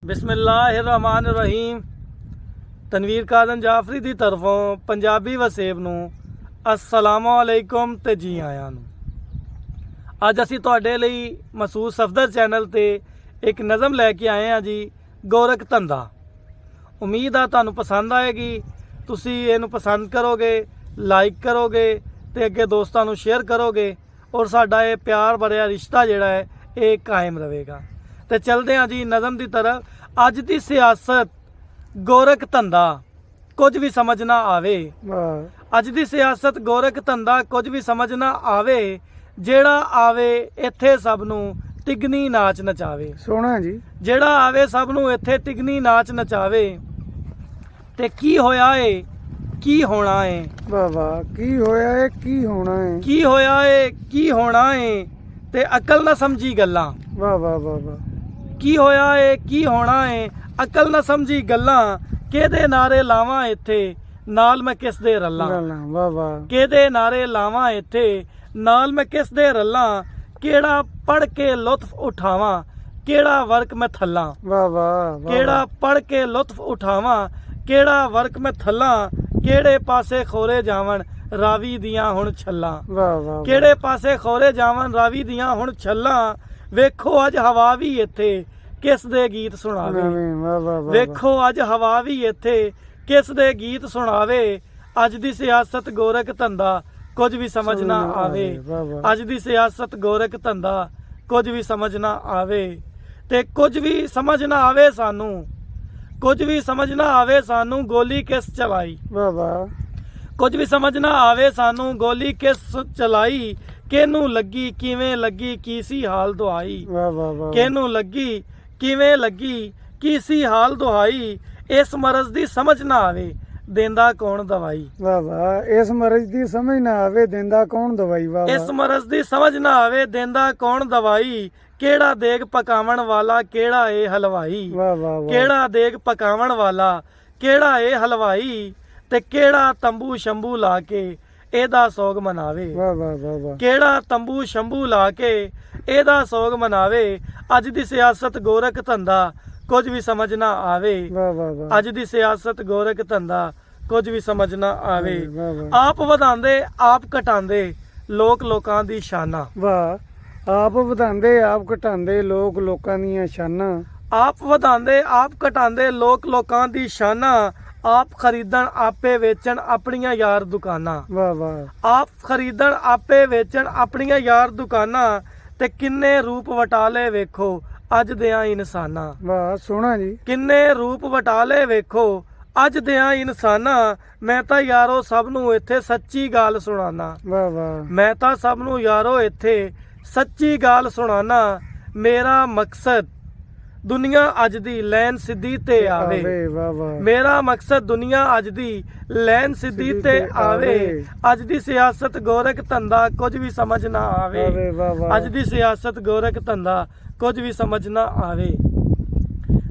बिस्मिल्लाहिर्रहमानिर्रहीम। तनवीर कादन जाफरी की तरफों पंजाबी वसेब नूं अस्सलामु अलैकुम ते जी आयां नूं। अज असी तुहाडे लई महसूस सफदर चैनल ते एक नज़म लैके आए हैं जी, गोरख धंधा। उम्मीद आ तुहानूं पसंद आएगी, तुसी इहनूं पसंद करोगे, लाइक करोगे ते अगे दोस्तां नूं शेयर करोगे और साडा ये प्यार भरिया रिश्ता जिहड़ा है ये कायम रहेगा। तो चलते हैं जी नज़म की तरफ। अज की सियासत गोरख धंधा कुछ भी समझ ना आवे। अज की सियासत गोरख धंधा कुछ भी समझ ना आवे। जेड़ा आवे इत्थे सब नूं तिगनी नाच नचावे। सोना जी, जेड़ा आवे सब नूं इत्थे तिगनी नाच नचावे। ते की होया है की होना है, वाह वाह, की होया है की होना है, की होया है की होना है, ते अकल ना समझी गल्लां। वाह वाह वाह वाह, की होया है की होना है, अकल ना समझी गल्लां। केदे नारे लावां इत्थे नाल मैं किस दे रल्लां। वाह वाह, केदे नारे लावां इत्थे नाल मैं किस दे रल्लां। केड़ा पढ़ के लुत्फ उठावां, केड़ा वर्क मैं थल्लां। वाह वाह, केड़ा पढ़ के लुत्फ उठावां, केड़ा वर्क मैं थल्लां। केड़े पासे खोरे जावन रावी दियां हुण छल्लां। वाह वाह, केड़े पासे खोरे जावन रावी दियां हुण छल्लां। वेखो अज हवा भी इत्थे किस दे गीत सुनावे। वेखो अज हवा भी इत्थे किस दे गीत सुनावे। अज दी सियासत गोरख धंधा कुछ भी समझ ना आवे। अज दी सियासत गोरख धंधा कुछ भी समझ ना आवे। ते कुछ भी समझ ना आवे सानू, कुछ भी समझ ना आवे सानू गोली किस चलाई। वाह वाह, कुछ भी समझ ना आवे सानू गोली किस चलाई। केनू लगी किवें लगी की सी हाल दुहाई। वाह वाह वाह, केनू लगी किवें लगी की सी हाल दुहाई। इस मरज दी समझ ना आवे देंदा कौन दवाई। वाह वाह, इस मरज दी समझ ना आवे देंदा कौन दवाई। वाह इस मरज दी समझ ना आवे देंदा कौन दवाई। केड़ा देग पकावण वाला केड़ा ए हलवाई। वाह वाह, केड़ा देग पकावण वाला केड़ा ए हलवाई। ते केड़ा तंबू शंभू ला के एदा सोग मनावे। वाह वाह वाह वाह, केड़ा तंबू शंभू ला के एदा सोग मनावे। अज दी सियासत गोरख धंधा कुछ भी समझ ना आवे। वाह वाह वाह, अज दी सियासत गोरख धंधा कुछ भी समझ ना आवे। वाह वाह, आप वधांदे आप घटांदे लोक लोकां दी शाना। वाह, आप ਵਧਾਉਂਦੇ आप ਘਟਾਉਂਦੇ ਲੋਕ ਲੋਕਾਂ ਦੀਆਂ ਸ਼ਾਨਾਂ। आप वधांदे आप घटांदे लोक लोकां दी शाना। आप खरीदण आपे वेचण अपनियां यार दुकानां। वाह वाह, आप खरीदण आपे वेचण अपनियां यार दुकानां। ते किन्ने रूप वटाले वेखो अज दियां इंसानां। वाह सोहना जी, किन्ने रूप वटाले वेखो अज दियां इंसानां। मैं तां यारो सब नूं इत्थे सच्ची गाल सुणाना। वाह वाह, मैं तां सब नूं यारो इत्थे सच्ची गाल सुणाना। मेरा मकसद दुनिया अज दी लैन सिद्धी ते आवे। वाह वाह, मेरा मकसद दुनिया अज दी लैन सिद्धी ते आवे। अज दी सियासत गोरख धंधा कुछ भी समझ ना आवे। वाह वाह, अज दी सियासत गोरख धंधा कुछ भी समझ ना आवे।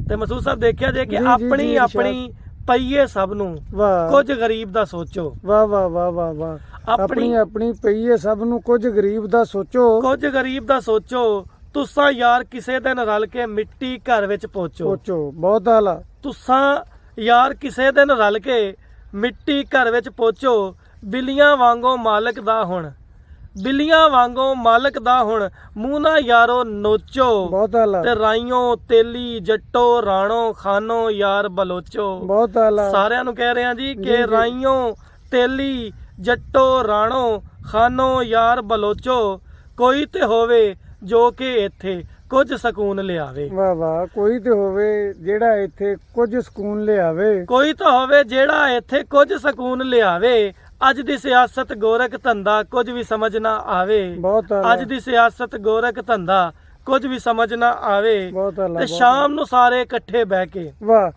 ते महसूस साहब देखिया जे कि जी, जी, अपनी जी, अपनी पईए सब नूं वाह कुछ गरीब दा सोचो। वाह वाह वाह वाह वाह, अपनी ਆਪਣੀ ਆਪਣੀ ਪਈ ਹੈ ਸਭ ਨੂੰ, ਕੁਝ ਗਰੀਬ ਦਾ ਸੋਚੋ। कुछ गरीब दा सोचो। तुसां यार किसे दिन रल के मिट्टी घर विच पहुंचो। ਸੋਚੋ ਬਹੁਤ ਆਲਾ। तुसां यार किसे दिन रल के मिट्टी घर विच पहुंचो। बिल्लियां वांगो मालक दा हुण, बिल्लियां वांगो मालक दा हुण मूंह ना यारो नोचो। ਬਹੁਤ ਆਲਾ, ते राइयों तेली जट्टो राणो खानो यार बलोचो। ਬਹੁਤ ਆਲਾ। ਸਾਰਿਆਂ ਨੂੰ ਕਹਿ ਰਹੇ ਹਾਂ ਜੀ ਜੀ, ਕਿ ਜੀ। ਰਾਈਓ ਤੇਲੀ ਜੱਟੋ ਰਾਣੋ ਖਾਨੋ ਯਾਰ ਬਲੋਚੋ। ਕੋਈ ਤੇ ਹੋਵੇ ਜੋ ਕਿ ਇੱਥੇ ਕੁਝ ਸਕੂਨ ਲਿਆਵੇ। ਵਾਹ ਵਾਹ, ਕੋਈ ਤੇ ਹੋਵੇ ਜਿਹੜਾ ਇੱਥੇ ਕੁਝ ਸਕੂਨ ਲਿਆਵੇ। ਕੋਈ ਤਾਂ ਹੋਵੇ ਜਿਹੜਾ ਇੱਥੇ ਕੁਝ ਸਕੂਨ ਲਿਆਵੇ। ਅੱਜ ਦੀ ਸਿਆਸਤ ਗੋਰਖ ਧੰਦਾ ਕੁਝ ਵੀ ਸਮਝ ਨਾ ਆਵੇ। ਬਹੁਤ ਆਲਾ, ਅੱਜ ਦੀ ਸਿਆਸਤ ਗੋਰਖ ਧੰਦਾ ਕੁਝ ਵੀ ਸਮਝ ਨਾ ਆਵੇ। ਬਹੁਤ ਆਲਾ। ਤੇ ਸ਼ਾਮ ਨੂੰ ਸਾਰੇ ਇਕੱਠੇ ਬਹਿ ਕੇ, ਵਾਹ,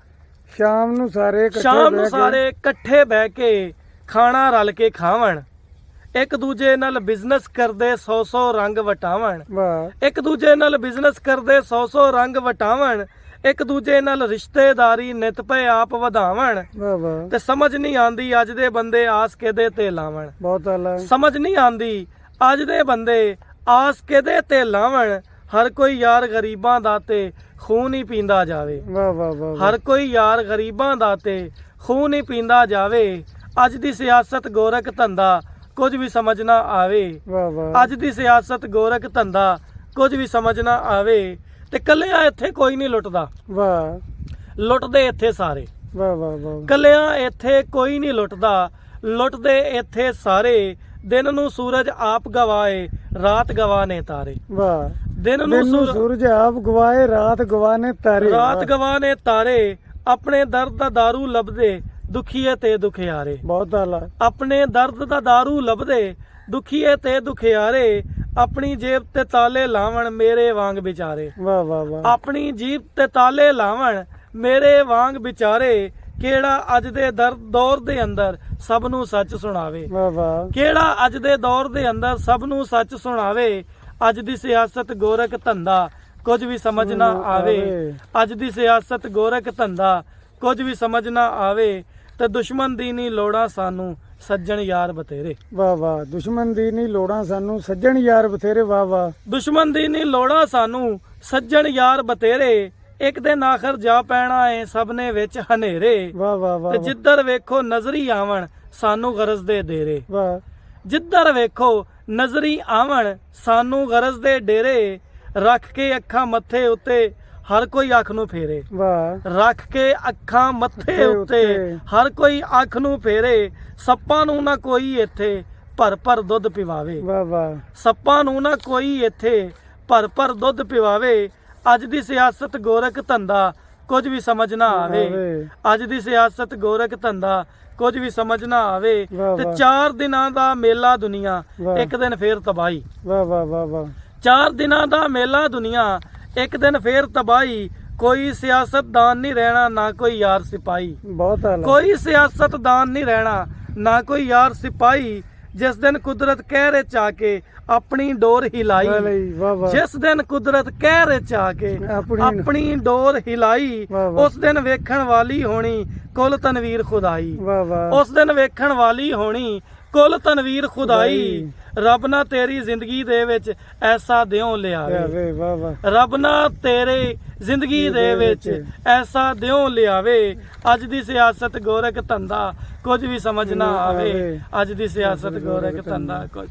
ਸ਼ਾਮ ਨੂੰ ਸਾਰੇ ਇਕੱਠੇ ਸ਼ਾਮ ਨੂੰ ਬਹਿ ਕੇ, ਸਾਰੇ ਇਕੱਠੇ ਬਹਿ ਕੇ ਖਾਣਾ ਰਲ ਕੇ ਖਾਵਣ। ਇੱਕ ਦੂਜੇ ਨਾਲ ਬਿਜ਼ਨਸ ਕਰਦੇ 100 ਰੰਗ ਵਟਾਵਣ। ਵਾਹ, ਇੱਕ ਦੂਜੇ ਨਾਲ ਬਿਜ਼ਨਸ ਕਰਦੇ 100 ਰੰਗ ਵਟਾਵਣ। ਇੱਕ ਦੂਜੇ ਨਾਲ ਰਿਸ਼ਤੇਦਾਰੀ ਨਿਤ ਪਏ ਆਪ ਵਧਾਵਣ। ਵਾਹ ਵਾਹ, ਤੇ ਸਮਝ ਨਹੀਂ ਆਂਦੀ ਅੱਜ ਦੇ ਬੰਦੇ ਆਸ ਕਿਹਦੇ ਤੇ ਲਾਵਣ। ਬਹੁਤ ਆਲਾ। ਸਮਝ ਨਹੀਂ ਆਂਦੀ ਅੱਜ ਦੇ ਬੰਦੇ ਆਸ ਕਿਹਦੇ ਤੇ ਲਾਵਣ। ਹਰ ਕੋਈ ਯਾਰ ਗਰੀਬਾਂ ਦਾ ਤੇ ਖੂਨ ਹੀ ਪੀਂਦਾ ਜਾਵੇ। ਵਾਹ ਵਾਹ ਵਾਹ ਹਰ ਕੋਈ ਯਾਰ ਗਰੀਬਾਂ ਦਾ ਤੇ ਖੂਨ ਹੀ ਪੀਂਦਾ ਜਾਵੇ। ਅੱਜ ਦੀ ਸਿਆਸਤ ਗੋਰਖ ਧੰਦਾ ਕੁਝ ਵੀ ਸਮਝ ਨਾ ਆਵੇ। ਵਾਹ ਵਾਹ ਅੱਜ ਦੀ ਸਿਆਸਤ ਗੋਰਖ ਧੰਦਾ ਕੁਝ ਵੀ ਸਮਝ ਨਾ ਆਵੇ। ਤੇ ਕੱਲਿਆਂ ਇੱਥੇ ਕੋਈ ਨਹੀਂ ਲੁੱਟਦਾ, ਵਾਹ ਲੁੱਟਦੇ ਇੱਥੇ ਸਾਰੇ। ਵਾਹ ਵਾਹ ਵਾਹ ਕੱਲਿਆਂ ਇੱਥੇ ਕੋਈ ਨਹੀਂ ਲੁੱਟਦਾ, ਲੁੱਟਦੇ ਇੱਥੇ ਸਾਰੇ। ਦਿਨ ਨੂੰ ਸੂਰਜ ਆਪ ਗਵਾਏ, ਰਾਤ ਗਵਾਨੇ ਤਾਰੇ। ਵਾਹ ਦਿਨ ਨੂੰ ਦਿਨ ਨੂੰ ਸੂਰਜ ਆਪ ਗਵਾਏ, ਰਾਤ ਗਵਾਨੇ ਤਾਰੇ। ਰਾਤ ਗਵਾਨੇ ਤਾਰੇ। ਆਪਣੇ ਦਰਦ ਦਾ ਦਾਰੂ ਲੱਭਦੇ ਦੁਖੀਏ ਤੇ ਦੁਖਿਆਰੇ। ਬਹੁਤ ਆਲਾ। ਆਪਣੇ ਦਰਦ ਦਾ ਦਾਰੂ ਲੱਭਦੇ ਦੁਖੀਏ ਤੇ ਦੁਖਿਆਰੇ। ਆਪਣੀ ਜੇਬ ਤੇ ਤਾਲੇ ਲਾਵਣ ਮੇਰੇ ਵਾਂਗ ਵਿਚਾਰੇ। ਵਾਹ ਵਾਹ ਵਾਹ ਆਪਣੀ ਜੀਬ ਤੇ ਤਾਲੇ ਲਾਵਣ ਮੇਰੇ ਵਾਂਗ ਵਿਚਾਰੇ। ਕਿਹੜਾ ਅੱਜ ਦੇ ਦੌਰ ਦੇ ਅੰਦਰ ਸਭ ਨੂੰ ਸੱਚ ਸੁਣਾਵੇ। ਵਾਹ ਵਾਹ ਕਿਹੜਾ ਅੱਜ ਦੇ ਦੌਰ ਦੇ ਅੰਦਰ ਸਭ ਨੂੰ ਸੱਚ ਸੁਣਾਵੇ। ਅੱਜ ਦੀ ਸਿਆਸਤ ਗੋਰਖ ਧੰਦਾ ਕੁਝ ਵੀ ਸਮਝ ਨਾ ਆਵੇ। ਅੱਜ ਦੀ ਸਿਆਸਤ ਗੋਰਖ ਧੰਦਾ ਕੁਝ ਵੀ ਸਮਝ ਨਾ ਆਵੇ। ਤੇ ਦੁਸ਼ਮਣ ਦੀ ਨਹੀਂ ਲੋੜਾਂ ਸਾਨੂੰ, ਸੱਜਣ ਯਾਰ ਬਥੇਰੇ। ਵਾਹ ਵਾਹ ਦੁਸ਼ਮਣ ਦੀ ਨਹੀਂ ਲੋੜਾਂ ਸਾਨੂੰ, ਸੱਜਣ ਯਾਰ ਬਥੇਰੇ। ਵਾਹ ਵਾਹ ਦੁਸ਼ਮਣ ਦੀ ਨਹੀਂ ਲੋੜਾਂ ਸਾਨੂੰ, ਸੱਜਣ ਯਾਰ ਬਥੇਰੇ। ਇੱਕ ਦਿਨ ਆਖਰ ਜਾ ਪੈਣਾ ਏ ਸਭ ਨੇ ਵਿੱਚ ਹਨੇਰੇ। ਵਾਹ ਵਾਹ ਵਾਹ ਤੇ ਜਿੱਧਰ ਵੇਖੋ ਨਜ਼ਰੀ ਆਵਣ ਸਾਨੂੰ ਗਰਜ਼ ਦੇ ਡੇਰੇ। ਵਾਹ ਜਿੱਧਰ ਵੇਖੋ ਨਜ਼ਰੀ ਆਵਣ ਸਾਨੂੰ ਗਰਜ਼ ਦੇ ਡੇਰੇ। ਰੱਖ ਕੇ ਅੱਖਾਂ ਮੱਥੇ ਉੱਤੇ ਹਰ ਕੋਈ ਅੱਖ ਨੂੰ ਫੇਰੇ। ਵਾਹ ਰੱਖ ਕੇ ਅੱਖਾਂ ਮੱਥੇ ਉੱਤੇ ਹਰ ਕੋਈ ਅੱਖ ਨੂੰ ਫੇਰੇ। ਸੱਪਾਂ ਨੂੰ ਨਾ ਕੋਈ ਇੱਥੇ ਭਰ ਭਰ ਦੁੱਧ ਪਿਵਾਵੇ। ਵਾਹ ਵਾਹ ਸੱਪਾਂ ਨੂੰ ਨਾ ਕੋਈ ਇੱਥੇ ਭਰ ਭਰ ਦੁੱਧ ਪਿਵਾਵੇ। ਅੱਜ ਦੀ ਸਿਆਸਤ ਗੋਰਖ ਧੰਦਾ ਕੁਝ ਵੀ ਸਮਝ ਨਾ ਆਵੇ। ਅੱਜ ਦੀ ਸਿਆਸਤ ਗੋਰਖ ਧੰਦਾ ਕੁਝ ਵੀ ਸਮਝ ਨਾ ਆਵੇ। ਤੇ 4 ਦਿਨਾਂ ਦਾ ਮੇਲਾ ਦੁਨੀਆ, ਇੱਕ ਦਿਨ ਫੇਰ ਤਬਾਹੀ। ਵਾਹ ਵਾਹ ਵਾਹ ਵਾਹ 4 ਦਿਨਾਂ ਦਾ ਮੇਲਾ ਦੁਨੀਆ, ਇੱਕ ਦਿਨ ਫੇਰ ਤਬਾਹੀ। ਕੋਈ ਸਿਆਸਤਦਾਨ ਨਹੀਂ ਰਹਿਣਾ, ਨਾ ਕੋਈ ਯਾਰ ਸਿਪਾਹੀ। ਬਹੁਤ ਆਲਾ। ਕੋਈ ਸਿਆਸਤਦਾਨ ਨਹੀਂ ਰਹਿਣਾ, ਨਾ ਕੋਈ ਯਾਰ ਸਿਪਾਹੀ। ਜਿਸ ਦਿਨ ਕੁਦਰਤ ਕਹਿਰੇ ਚ ਆ ਕੇ ਆਪਣੀ ਡੋਰ ਹਿਲਾਈ। ਵਾਹ ਵਾਹ ਜਿਸ ਦਿਨ ਕੁਦਰਤ ਕਹਿਰੇ ਚ ਆ ਕੇ ਆਪਣੀ ਡੋਰ ਹਿਲਾਈ। ਉਸ ਦਿਨ ਵੇਖਣ ਵਾਲੀ ਹੋਣੀ ਕੁੱਲ ਤਨਵੀਰ ਖੁਦਾਈ। ਵਾਹ ਵਾਹ ਉਸ ਦਿਨ ਵੇਖਣ ਵਾਲੀ ਹੋਣੀ ਕੁੱਲ ਤਨਵੀਰ ਖੁਦਾਈ। ਰੱਬ ਨਾ ਤੇਰੀ ਜ਼ਿੰਦਗੀ ਦੇ ਵਿੱਚ ਐਸਾ ਦਿਉ ਲਿਆਵੇ। ਵਾਹ ਵਾਹ ਰੱਬ ਨਾ ਤੇਰੇ ਜ਼ਿੰਦਗੀ ਦੇ ਵਿੱਚ ਐਸਾ ਦਿਉ ਲਿਆਵੇ। ਅੱਜ ਦੀ ਸਿਆਸਤ ਗੋਰਖ ਧੰਦਾ ਕੁਝ ਵੀ ਸਮਝ ਨਾ ਆਵੇ। ਅੱਜ ਦੀ ਸਿਆਸਤ ਗੋਰਖ ਧੰਦਾ ਕੁਝ